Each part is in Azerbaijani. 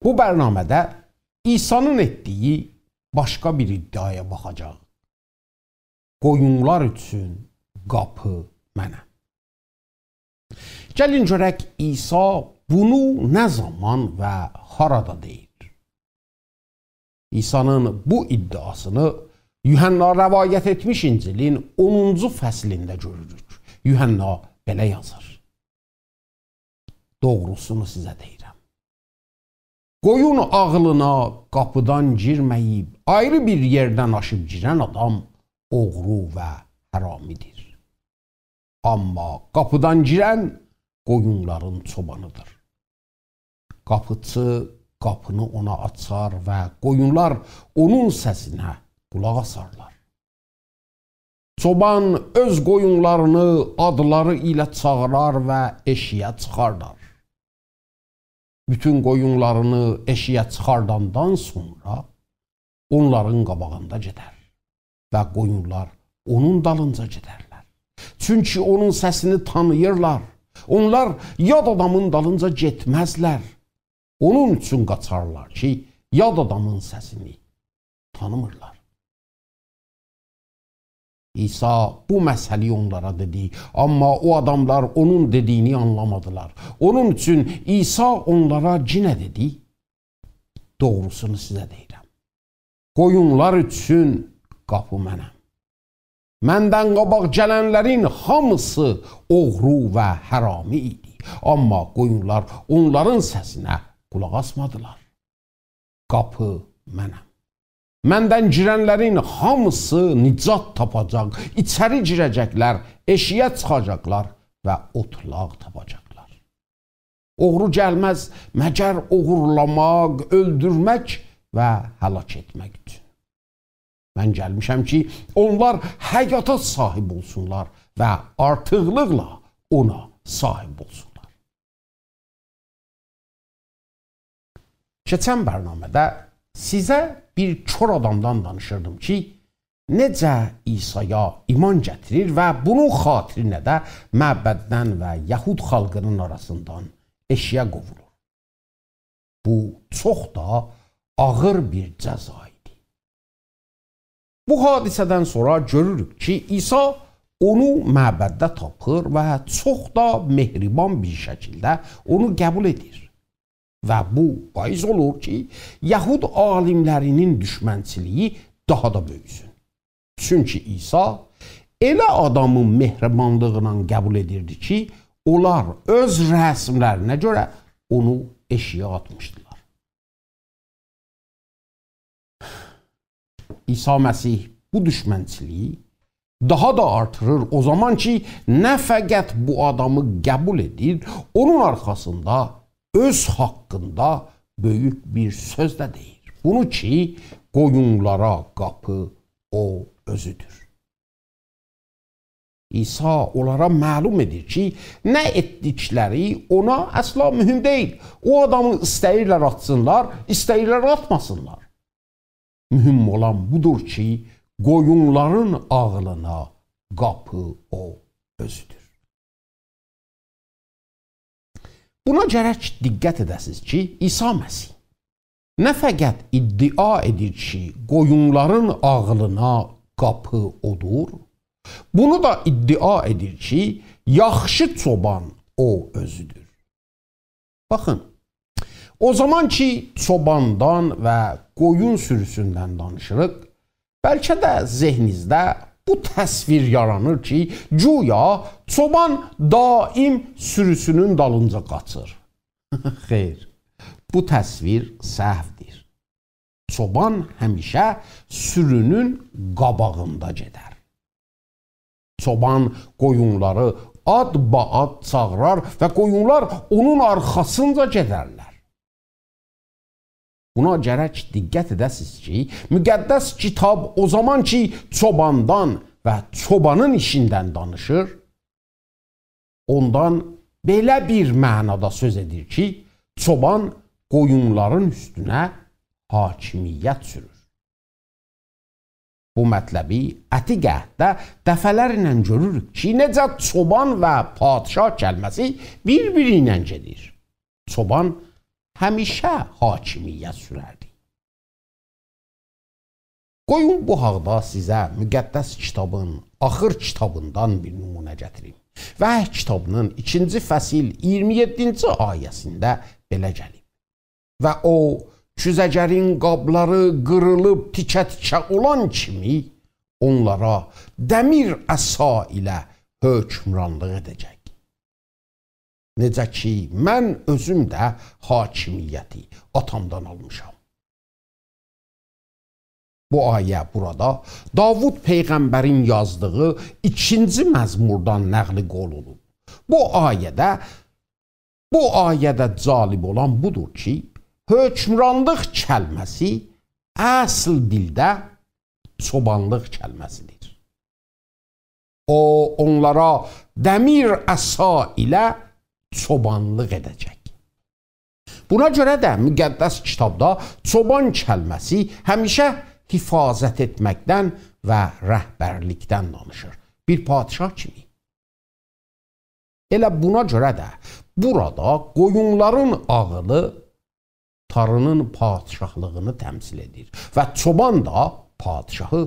Bu bərnamədə İsa'nın etdiyi başqa bir iddiaya baxacaq. Qoyunlar üçün qapı mənəm. Gəlin görək İsa bunu nə zaman və harada deyir? İsa'nın bu iddiasını Yuhanna rəvayət etmiş İncilin 10-cu fəslində görürük. Yuhanna belə yazır. Doğrusunu sizə deyirəm. Qoyun ağlına qapıdan girməyib, ayrı bir yerdən aşıb girən adam oğru və həramidir. Amma qapıdan girən qoyunların çobanıdır. Qapıçı qapını ona açar və qoyunlar onun səsinə qulaq asarlar. Çoban öz qoyunlarını adları ilə çağırar və eşiyə çıxardar. Bütün qoyunlarını eşiyə çıxardandan sonra onların qabağında gedər və qoyunlar onun dalınca gedərlər. Çünki onun səsini tanıyırlar. Onlar yad adamın dalınca getməzlər. Onun üçün qaçarlar ki, yad adamın səsini tanımırlar. İsa bu məsələyi onlara dedi, amma o adamlar onun dediyini anlamadılar. Onun üçün İsa onlara yenə dedi, doğrusunu sizə deyirəm. Qoyunlar üçün qapı mənəm. Məndən qabaq gələnlərin hamısı oğru və hərami idi. Amma qoyunlar onların səsinə qulaq asmadılar. Qapı mənəm. Məndən girənlərin hamısı nicat tapacaq, içəri girəcəklər, eşiyə çıxacaqlar və otlaq tapacaqlar. Oğru gəlməz məgər oğurlamaq, öldürmək və həlak etmək üçün. Mən gəlmişəm ki, onlar həyata sahib olsunlar və artıqlıqla ona sahib olsunlar. Keçən bərnamədə sizə bir kör adamdan danışırdım ki, necə İsa'ya iman gətirir və bunun xatirinə də məbəddən və Yahud xalqının arasından eşiyə qovulur. Bu çox da ağır bir cəza idi. Bu hadisədən sonra görürük ki, İsa onu məbəddə tapır və çox da mehriban bir şəkildə onu qəbul edir. Və bu bais olur ki, Yahud alimlərinin düşmənçiliyi daha da böyüsün. Çünki İsa elə adamın mehribanlığına qəbul edirdi ki, onlar öz rəsmlərinə görə onu eşiyə atmışdılar. İsa Məsih bu düşmənçiliyi daha da artırır o zaman ki, nə fəqət bu adamı qəbul edir, onun arxasında öz haqqında böyük bir söz də deyir. Bunu ki, qoyunlara qapı o özüdür. İsa onlara məlum edir ki, nə etdikləri ona əsla mühüm deyil. O adamı istəyirlər atsınlar, istəyirlər atmasınlar. Mühüm olan budur ki, qoyunların ağlına qapı o özüdür. Buna gərək diqqət edəsiniz ki, İsa Məsih nə fəqət iddia edir ki, qoyunların ağlına qapı odur, bunu da iddia edir ki, yaxşı çoban o özüdür. Baxın, o zaman ki, çobandan və qoyun sürüsündən danışırıq, bəlkə də zehninizdə bu təsvir yaranır ki, güya çoban daim sürüsünün dalınca qaçır. Xeyr, bu təsvir səhvdir. Çoban həmişə sürünün qabağında gedər. Çoban qoyunları ad-ba-ad çağırar və qoyunlar onun arxasınca gedərlər. Buna gərək diqqət edəsiniz ki, müqəddəs kitab o zaman ki, çobandan və çobanın işindən danışır, ondan belə bir mənada söz edir ki, çoban qoyunların üstünə hakimiyyət sürür. Bu mətləbi Ətiq Əhddə dəfələrlə görürük ki, necə çoban və padişah kəlməsi bir-biri ilə gedir. Çoban həmişə hakimiyyət sürərdi. Qoyun bu haqda sizə müqəddəs kitabın axır kitabından bir nümunə gətirim. Vəhy kitabının 2-ci fəsil 27-ci ayəsində belə gəlib. Və o, küzəcərin qabları qırılıb tikə-tikə olan kimi onlara dəmir əsa ilə hökmranlıq edəcək. Necə ki, mən özüm də hakimiyyəti atamdan almışam. Bu ayə burada Davud Peyğəmbərin yazdığı 2-ci məzmurdan nəqli olunub. Bu ayədə cəlib olan budur ki, hökmranlıq kəlməsi əsl dildə çobanlıq kəlməsidir. O, onlara dəmir əsa ilə çobanlıq edəcək. Buna görə də müqəddəs kitabda çoban kəlməsi həmişə hifazət etməkdən və rəhbərlikdən danışır. Bir padişah kimi. Elə buna görə də burada qoyunların ağılı tarının padişahlığını təmsil edir və çoban da padişahı.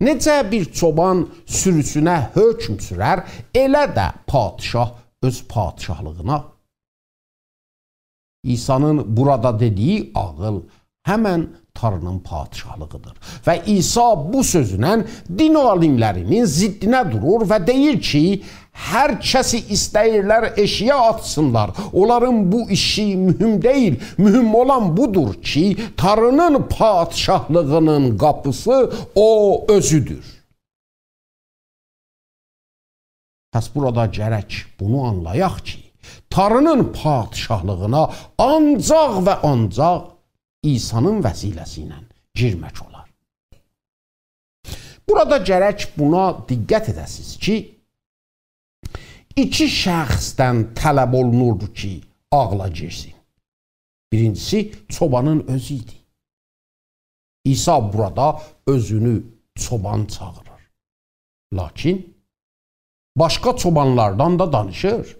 Necə bir çoban sürüsünə hökm sürər, elə də padişah öz padişahlığına. İsa'nın burada dediyi ağıl həmən tarının padişahlığıdır. Və İsa bu sözünə din alimlərinin ziddinə durur və deyir ki, hər kəsi istəyirlər eşiyə atsınlar. Onların bu işi mühüm deyil. Mühüm olan budur ki, tarının padişahlığının qapısı o özüdür. Bəs burada gərək bunu anlayaq ki, tarının padişahlığına ancaq və ancaq İsa'nın vəsiləsi ilə girmək olar. Burada gərək buna diqqət edəsiniz ki, iki şəxsdən tələb olunurdu ki, ağla girsin. Birincisi, çobanın özü idi. İsa burada özünü çoban çağırır. Lakin başqa çobanlardan da danışır.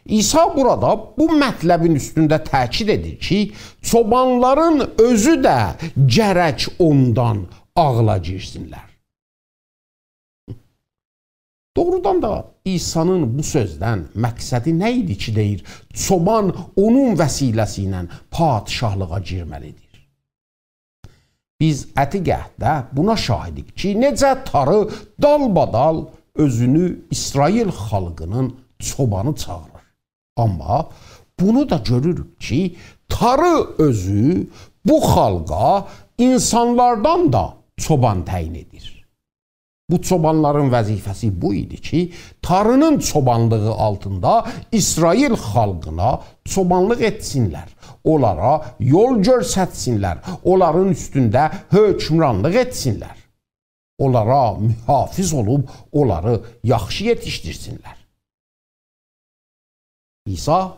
İsa burada bu mətləbin üstündə təkid edir ki, çobanların özü də gərək ondan ağla girsinlər. Doğrudan da İsa'nın bu sözdən məqsədi nə idi ki, deyir, çoban onun vəsiləsi ilə padişahlığa girməlidir. Biz Ətiqəhdə buna şahidik ki, necə tarı dalbadal özünü İsrail xalqının çobanı çağırır. Amma bunu da görürük ki, tarı özü bu xalqa insanlardan da çoban təyin edir. Bu çobanların vəzifəsi bu idi ki, tarının çobanlığı altında İsrail xalqına çobanlıq etsinlər, onlara yol göstərsinlər, onların üstündə hökmranlıq etsinlər, onlara mühafiz olub, onları yaxşı yetişdirsinlər. İsa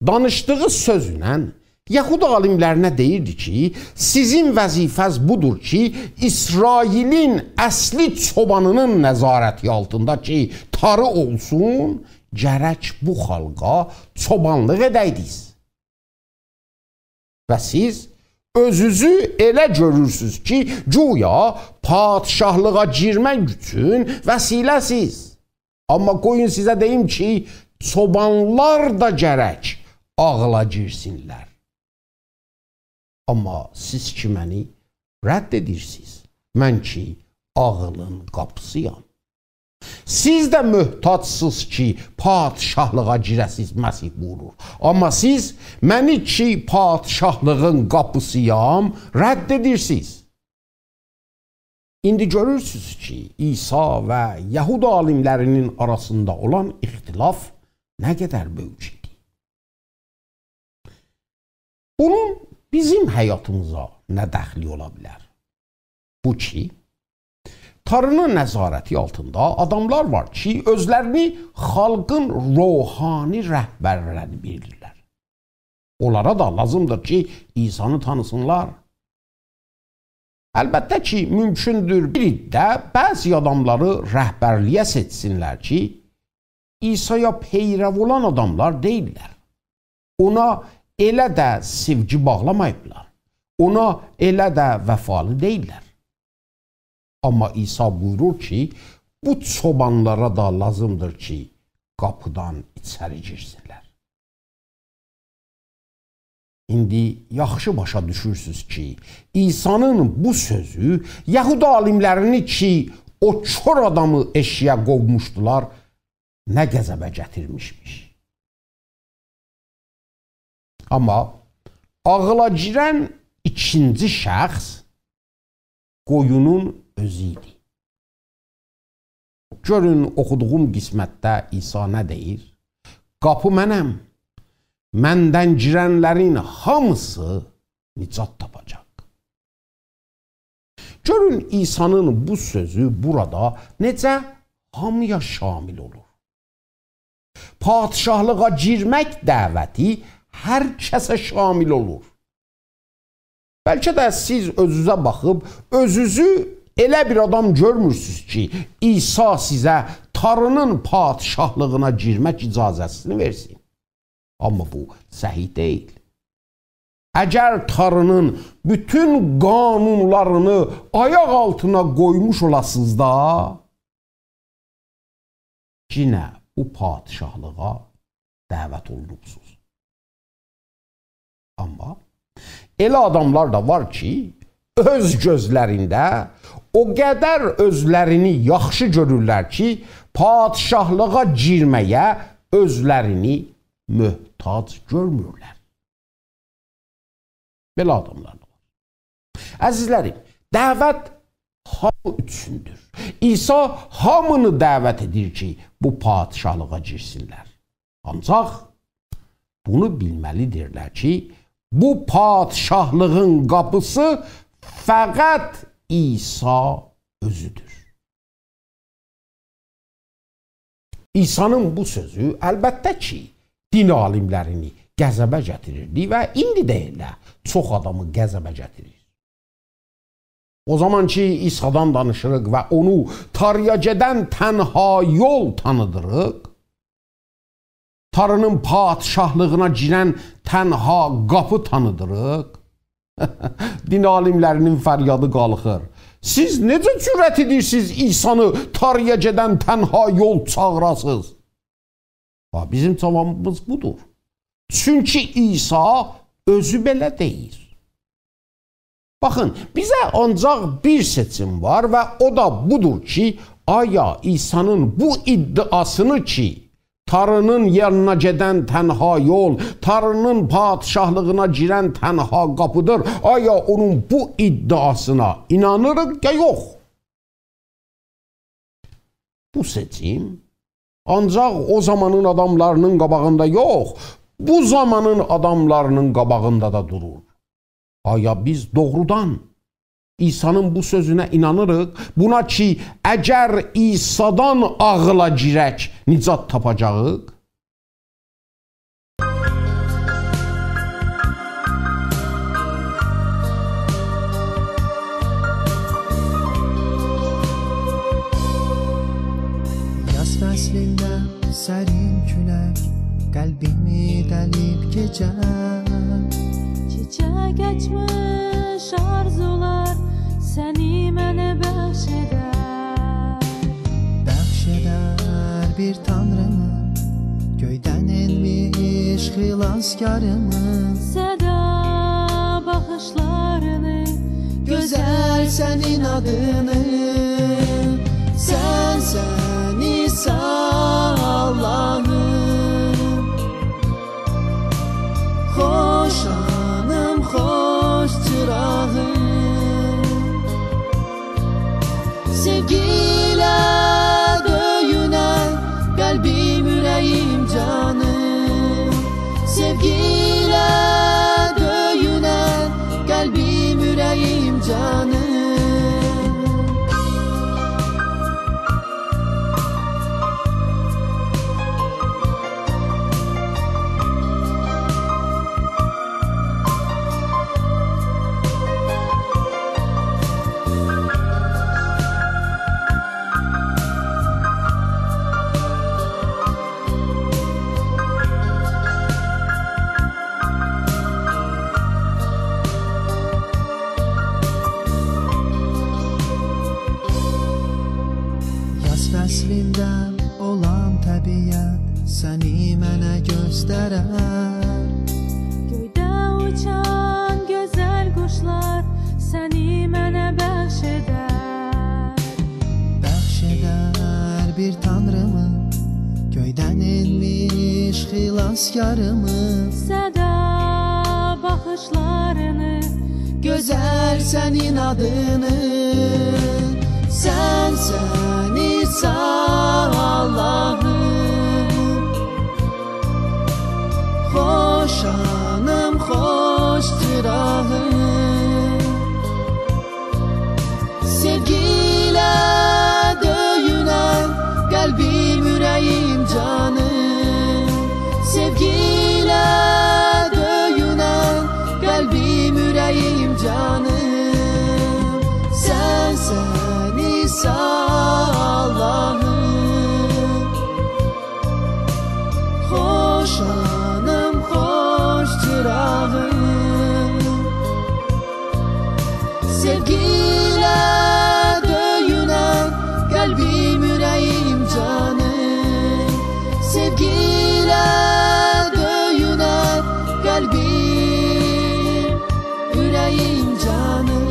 danışdığı sözünə Yahud alimlərinə deyirdi ki, sizin vəzifəz budur ki, İsrailin əsli çobanının nəzarəti altında ki, tarı olsun, gərək bu xalqa çobanlıq edəydiniz. Və siz özünüzü elə görürsünüz ki, güya padişahlığa girmək üçün vəsiləsiz. Amma qoyun sizə deyim ki, çobanlar da gərək ağla girsinlər. Amma siz ki, məni rədd edirsiniz. Mən ki, ağılın qapısıyam. Siz də möhtacsınız ki, padişahlığa girəsiz, Məsih buyurur. Amma siz məni ki, padişahlığın qapısıyam, rədd edirsiniz. İndi görürsünüz ki, İsa və Yahud alimlərinin arasında olan ixtilaf nə qədər böyük idi. Bunun bizim həyatımıza nə dəxli ola bilər? Bu ki, tarının nəzarəti altında adamlar var ki, özlərini xalqın ruhani rəhbərləri bilirlər. Onlara da lazımdır ki, İsa'nı tanısınlar. Əlbəttə ki, mümkündür bir də bəzi adamları rəhbərliyə seçsinlər ki, İsa'ya peyrəv olan adamlar deyirlər. Ona elə də sevgi bağlamayıblar. Ona elə də vəfalı deyirlər. Amma İsa buyurur ki, bu çobanlara da lazımdır ki, qapıdan içəri girsinlər. İndi yaxşı başa düşürsünüz ki, İsa'nın bu sözü Yahudi alimlərini ki, o kör adamı eşiyə qovmuşdular, nə qəzəbə gətirmişmiş. Amma ağıla girən ikinci şəxs qoyunun özü idi. Görün, oxuduğum qismətdə İsa nə deyir? Qapı mənəm, məndən girənlərin hamısı nicat tapacaq. Görün, İsa'nın bu sözü burada necə hamıya şamil olur. Padişahlığa girmək dəvəti hər kəsə şamil olur. Bəlkə də siz özünüzə baxıb, özünüzü elə bir adam görmürsünüz ki, İsa sizə Tanrının padişahlığına girmək icazəsini versin. Amma bu səhih deyil. Əgər Tanrının bütün qanunlarını ayaq altına qoymuş olasınız da, yenə bu padişahlığa dəvət olunubsuz. Amma elə adamlar da var ki, öz gözlərində o qədər özlərini yaxşı görürlər ki, padişahlığa girməyə özlərini möhtac görmürlər. Belə adamlar da var. Əzizlərim, dəvət hamı üçündür. İsa hamını dəvət edir ki, bu padişahlığa girsinlər. Ancaq bunu bilməlidirlər ki, bu padişahlığın qapısı fəqət İsa özüdür. İsa'nın bu sözü əlbəttə ki, din alimlərini qəzəbə gətirirdi və indi də elə çox adamı qəzəbə gətirir. O zaman ki, İsa'dan danışırıq və onu Tanrıya gedən tənha yol tanıdırıq, Tanrının padişahlığına girən tənha qapı tanıdırıq, din alimlərinin fəryadı qalxır. Siz necə cürət edirsiniz İsa'nı Tanrıya gedən tənha yol çağırasınız? Bizim cavabımız budur. Çünki İsa özü belə deyir. Baxın, bizə ancaq bir seçim var və o da budur ki, aya İsa'nın bu iddiasını ki, Tanrının yanına gedən tənha yol, Tanrının padişahlığına girən tənha qapıdır, aya onun bu iddiasına inanırıq ya yox? Bu seçim ancaq o zamanın adamlarının qabağında yox, bu zamanın adamlarının qabağında da durur. Aya biz doğrudan İsa'nın bu sözünə inanırıq, buna ki, əgər İsa'dan ağıla girək, nicat tapacağıq. Yaz fəslində sərin külək qəlbimi dəlib keçər. Çiçək açmış arzular səni mənə bəxş edər. Bəxş edər bir tanrımın, göydən enmiş xilaskarımın. Səda baxışlarını, Gözəl sənin adını, sən İsa Allahım. Xoş anım, xoş çırağım, sevgilə döyünən qəlbim, ürəyim, canım. Sevgilə döyünən qəlbim, ürəyim, canım. yarımı Səda baxışlarını Gözəl sənin adını Sən İsa Allahım Xoşanım, xoş çırağım Sevgiyle döyünen Qəlbim, ürəyim, canım Sevgiyle döyünen Qəlbim, ürəyim, canım Sən İsa Allahım Xoşanım, xoş çırağım Sevgiyle döyünen Qəlbim, ürəyim, canım Sevgiyle döyünen Qəlbim, ürəyim, canım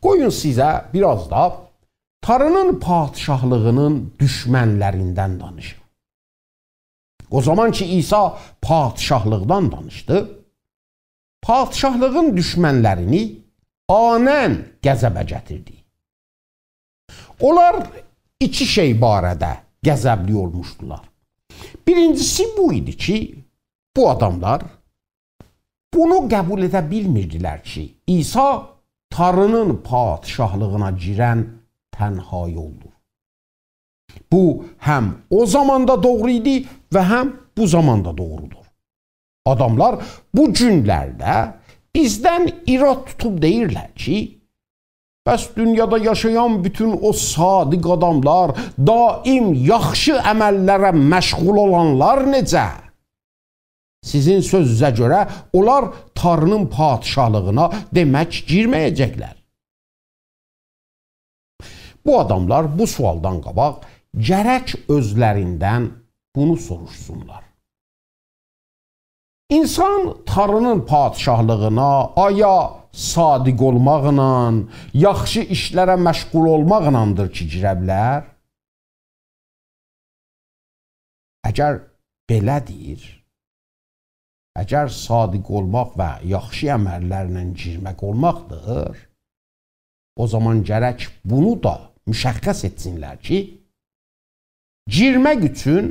Qoyun sizə biraz da Tanrının padişahlığının düşmənlərindən danışım. O zaman ki İsa padişahlıqdan danışdı, padişahlığın düşmənlərini anən qəzəbə gətirdi. Onlar iki şey barədə qəzəbli olmuşdular. Birincisi bu idi ki, bu adamlar bunu qəbul edə bilmirdilər ki, İsa Tanrının padişahlığına girən tənha yoldur. Bu, həm o zamanda doğru idi və həm bu zamanda doğrudur. Adamlar bu günlərdə bizdən irad tutub deyirlər ki, bəs dünyada yaşayan bütün o sadiq adamlar, daim yaxşı əməllərə məşğul olanlar necə? Sizin sözünüzə görə onlar Tanrının padişahlığına demək girməyəcəklər. Bu adamlar bu sualdan qabaq gərək özlərindən bunu soruşsunlar. İnsan Tanrının padişahlığına aya sadiq olmaqla, yaxşı işlərə məşğul olmaqlandır ki, girə bilər? Əgər belədir, əgər sadiq olmaq və yaxşı əməllərlə girmək olmaqdır, o zaman gərək bunu da müşəxəs etsinlər ki, girmək üçün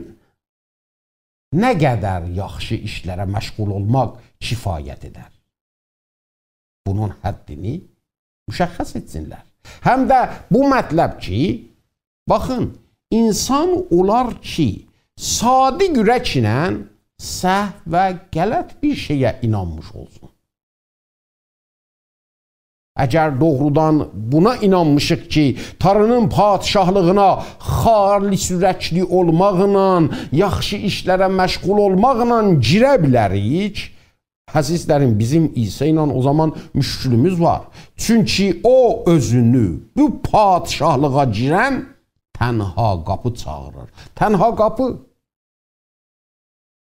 nə qədər yaxşı işlərə məşğul olmaq kifayət edər. Bunun həddini müşəxəs etsinlər. Həm də bu mətləb ki, baxın, insan olar ki, sadiq ürəklə səhv və qələt bir şeyə inanmış olsun. Əgər doğrudan buna inanmışıq ki, Tanrının padişahlığına xalis ürəkli olmaqla, yaxşı işlərə məşğul olmaqla girə bilərik, əzizlərim, bizim İsa ilə o zaman müşkülümüz var. Çünki o özünü bu padişahlığa girən tənha qapı çağırır. Tənha qapı.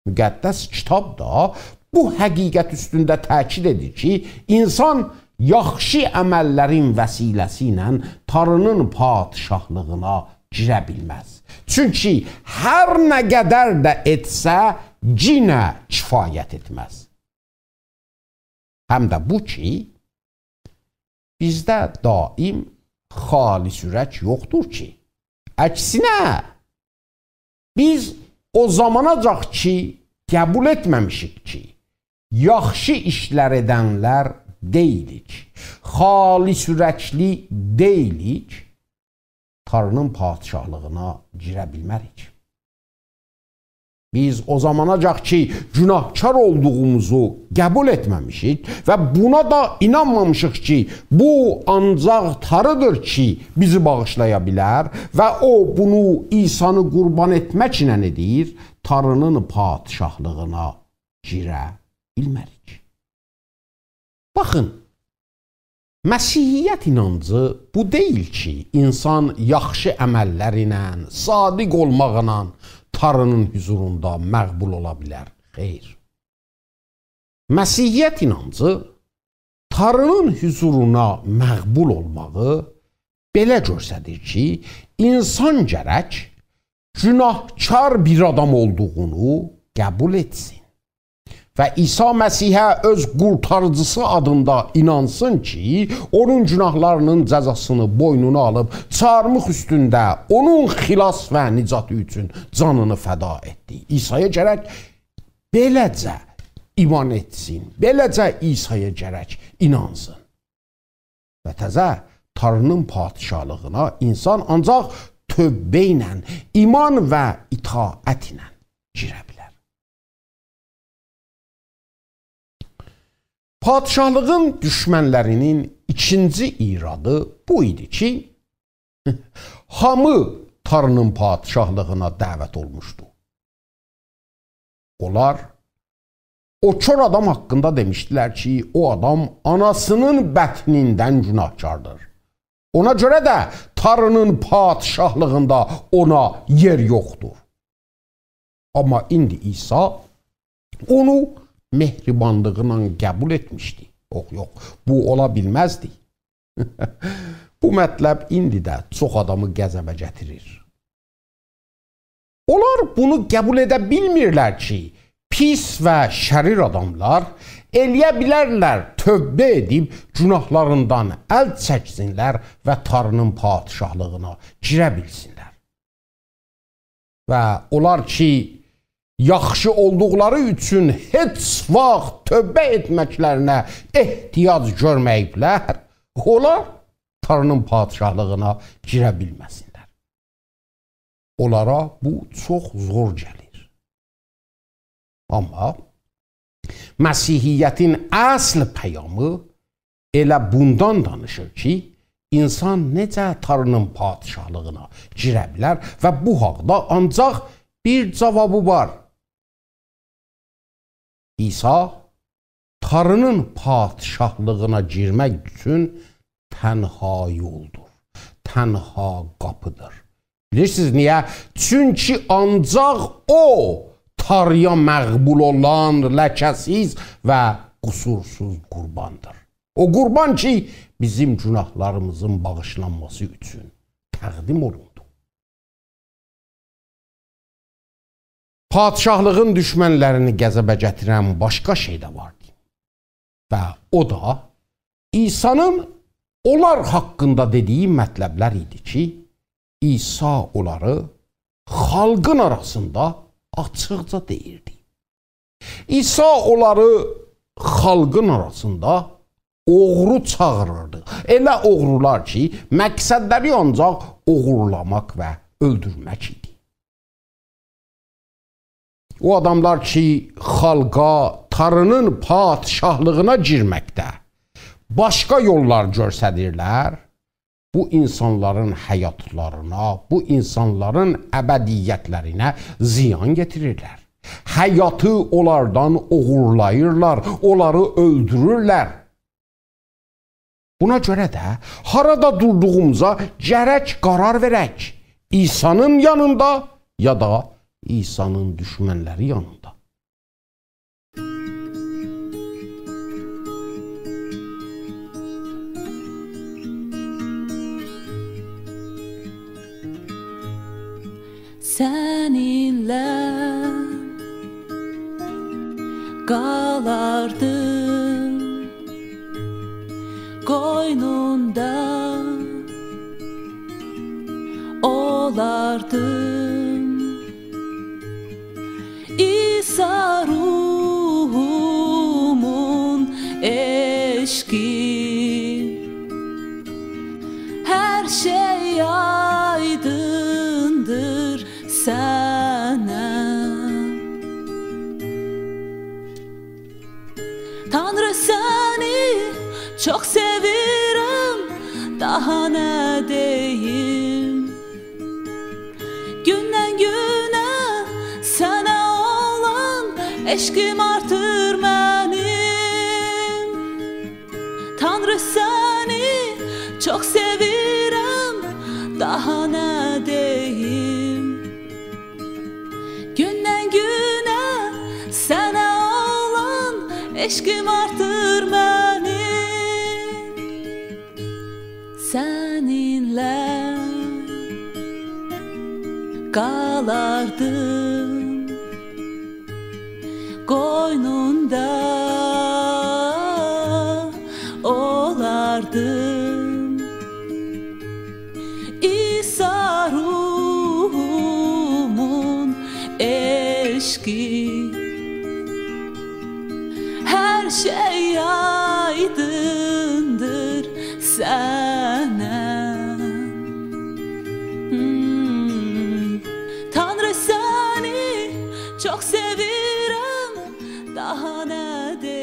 Müqəddəs kitab da bu həqiqət üstündə təkid edir ki, insan yaxşı əməllərin vəsiləsi ilə Tanrının padişahlığına girə bilməz. Çünki hər nə qədər də etsə, yenə kifayət etməz. Həm də bu ki, bizdə daim xalis ürək yoxdur ki. Əksinə, biz o zamanacaq ki, qəbul etməmişik ki, yaxşı işlər edənlər deyilik, xalis ürəkli deyilik, Tanrının padişahlığına girə bilmərik. Biz o zamanacaq ki, günahkar olduğumuzu qəbul etməmişik və buna da inanmamışıq ki, bu ancaq Tanrıdır ki, bizi bağışlaya bilər və o bunu İsa'nı qurban etməklə edir, Tanrının padişahlığına girə bilmərik. Baxın, Məsihiyyət inancı bu deyil ki, insan yaxşı əməlləri ilə, sadiq olmaqla Tanrının huzurunda məqbul ola bilər. Xeyr. Məsihiyyət inancı Tanrının huzuruna məqbul olmağı belə göstərir ki, insan gərək günahkar bir adam olduğunu qəbul etsin. Və İsa Məsihə öz qurtarıcısı adında inansın ki, onun günahlarının cəzasını boynuna alıb, çarmıx üstündə onun xilas və nicatı üçün canını fəda etdi. İsa'ya gərək beləcə iman etsin, beləcə İsa'ya gərək inansın. Və təzə Tanrının padişahlığına insan ancaq tövbə ilə, iman və itaət ilə girə bilər. Padişahlığın düşmənlərinin ikinci iradı bu idi ki, hamı Tanrının padişahlığına dəvət olmuşdu. Onlar o kör adam haqqında demişdilər ki, o adam anasının bətnindən günahkardır. Ona görə də Tanrının padişahlığında ona yer yoxdur. Amma indi İsa onu mehribanlığıyla qəbul etmişdi. Yox, bu ola bilməzdi. Bu mətləb indi də çox adamı qəzəbə gətirir. Onlar bunu qəbul edə bilmirlər ki, pis və şərir adamlar eləyə bilərlər, tövbə edib günahlarından əl çəksinlər və Tanrının padişahlığına girə bilsinlər. Və onlar ki, yaxşı olduqları üçün heç vaxt tövbə etməklərinə ehtiyac görməyiblər, onlar Tanrının padişahlığına girə bilməsinlər. Onlara bu çox zor gəlir. Amma Məsihiyyətin əsl peyamı elə bundan danışır ki, insan necə Tanrının padişahlığına girə bilər və bu haqda ancaq bir cavabı var. İsa Tanrının padişahlığına girmək üçün tənha yoldur, tənha qapıdır. Bilirsiniz niyə? Çünki ancaq o Tanrıya məqbul olan ləkəsiz və qusursuz qurbandır. O qurban ki, bizim günahlarımızın bağışlanması üçün təqdim olundu. Padişahlığın düşmənlərini qəzəbə gətirən başqa şey də vardı. Və o da İsa'nın onlar haqqında dediyi mətləblər idi ki, İsa onları xalqın arasında açıqca deyirdi. İsa onları xalqın arasında oğru çağırırdı. Elə oğrular ki, məqsədləri ancaq oğurlamaq və öldürmək idi. O adamlar ki, xalqa Tanrının padişahlığına girməkdə başqa yollar göstərirlər, bu insanların həyatlarına, bu insanların əbədiyyətlərinə ziyan getirirlər. Həyatı onlardan oğurlayırlar, onları öldürürlər. Buna görə də harada durduğumuza gərək qərar verək. İsa'nın yanında ya da İsa'nın düşmənləri yanında. Səninlə qalardım qoynunda olardım İsa ruhumun eşqi Her şey aydındır sana. Tanrı seni çok seviyorum, daha ne diyeyim. Günden güne sana olan eşkim artır benim. Tanrı seni çok seviyorum, daha ne diyeyim. Günden güne sana olan eşkim artır benim. Seninle kalardım koynunda, olardım İsa ruhumun eşki. Her şey aydındır sana. Tanrı seni çok seviyorum, daha ne diyeyim.